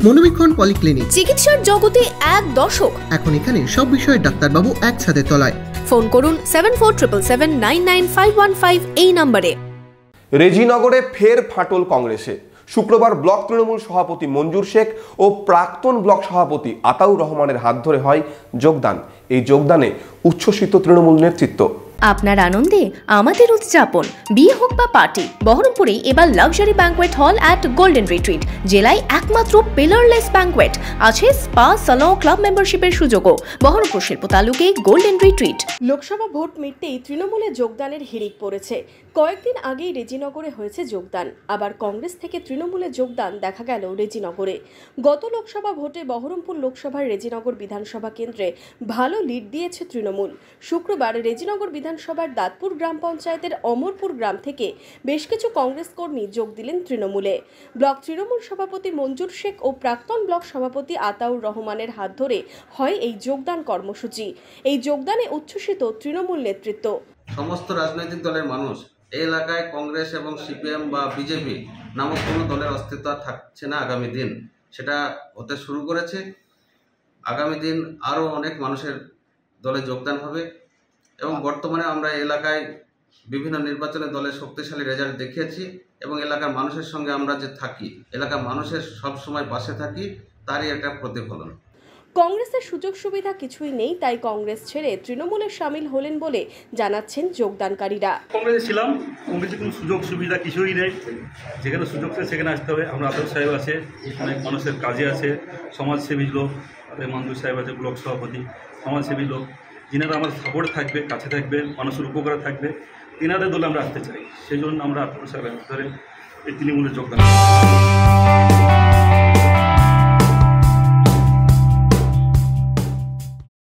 মনোবীক্ষণ polyclinic, চিকিৎসার জগতে এক দশক। এখন এখানে সব বিষয়ে ডাক্তারবাবু একসাথে তলায়। ফোন করুন 7477799515 এই নম্বরে। রেজিনগরে ফের ফাটল কংগ্রেসে। শুক্রবার ব্লক তৃণমূল সভাপতি মঞ্জুর শেখ ও প্রাক্তন ব্লক সভাপতি আতাউর রহমানের হাত ধরে হয় যোগদান। এই যোগদানে উচ্ছ্বসিত তৃণমূল নেতৃত্ব। আপনার আনন্দে আমাদের উদযাপন। বিয়ে হোক বা পার্টি, বহরমপুরে এবার luxury banquet hall at golden retreat. জেলায় একমাত্র পিলারলেস ব্যাঙ্কোয়েট, আছে স্পা, সালন, ক্লাব মেম্বারশিপের সুযোগও। বহরমপুর শিল্প তালুকে গোল্ডেন রিট্রিট। লোকসভা ভোট মিটতেই তৃণমূলে যোগদানের হিড়িক পড়েছে। কয়েকদিন আগেই রেজিনগরে হয়েছে যোগদান, আবার কংগ্রেস থেকে তৃণমূলে যোগদান দেখা গেল রেজিনগরে। গত লোকসভা ভোটে বহরমপুর লোকসভার রেজিনগর বিধানসভা কেন্দ্রে ভালো লিড দিয়েছে তৃণমূল। শুক্রবার রেজিনগর বিধানসভার দাঁতপুর গ্রাম পঞ্চায়েতের অমরপুর গ্রাম থেকে বেশ কিছু কংগ্রেস কর্মী যোগ দিলেন তৃণমূলে। ব্লক তৃণমূল সভাপতি মঞ্জুর শেখ ও প্রাক্তন ব্লক সভাপতি আতাউর রহমানের হাত ধরে হয় এই যোগদান কর্মসূচি। এই যোগদানে উচ্ছ্বসিত তৃণমূল নেতৃত্ব। সমস্ত রাজনৈতিক দলের মানুষ এই এলাকায় কংগ্রেস এবং সিপিএম বা বিজেপি নামক কোনো দলের অস্তিত্ব থাকছে না। আগামী দিন সেটা হতে শুরু করেছে। আগামী দিন আরও অনেক মানুষের দলে যোগদান হবে এবং বর্তমানে আমরা এলাকায় বিভিন্ন নির্বাচনে দলের শক্তিশালী রেজাল্ট দেখিয়েছি এবং এলাকার মানুষের সঙ্গে আমরা যে থাকি, এলাকার মানুষের সব সময় পাশে থাকি, তারই একটা প্রতিফলন। কংগ্রেসের সুযোগ সুবিধা কিছুই নেই, তাই কংগ্রেস ছেড়ে তৃণমূলে সামিল হলেন বলে জানাচ্ছেন যোগদানকারীরা। কংগ্রেসে ছিলাম, কংগ্রেসে কোনো সুযোগ সুবিধা কিছুই নেই। যেখানে সুযোগ আছে সেখানে আসতে হবে। আমরা আতাউর সাহেব আছে, অনেক মানুষের কাজে আছে, সমাজসেবী লোক। মঞ্জুর সাহেব আছে ব্লক সভাপতি, সমাজসেবী লোক, যিনারা আমার সাপোর্ট থাকবে, কাছে থাকবে, মানুষের উপকারে থাকবে, তিনাদের দলে আমরা আসতে চাই। সেই জন্য আমরা আতাউর সাহেব ধরে এই তৃণমূলে যোগদান।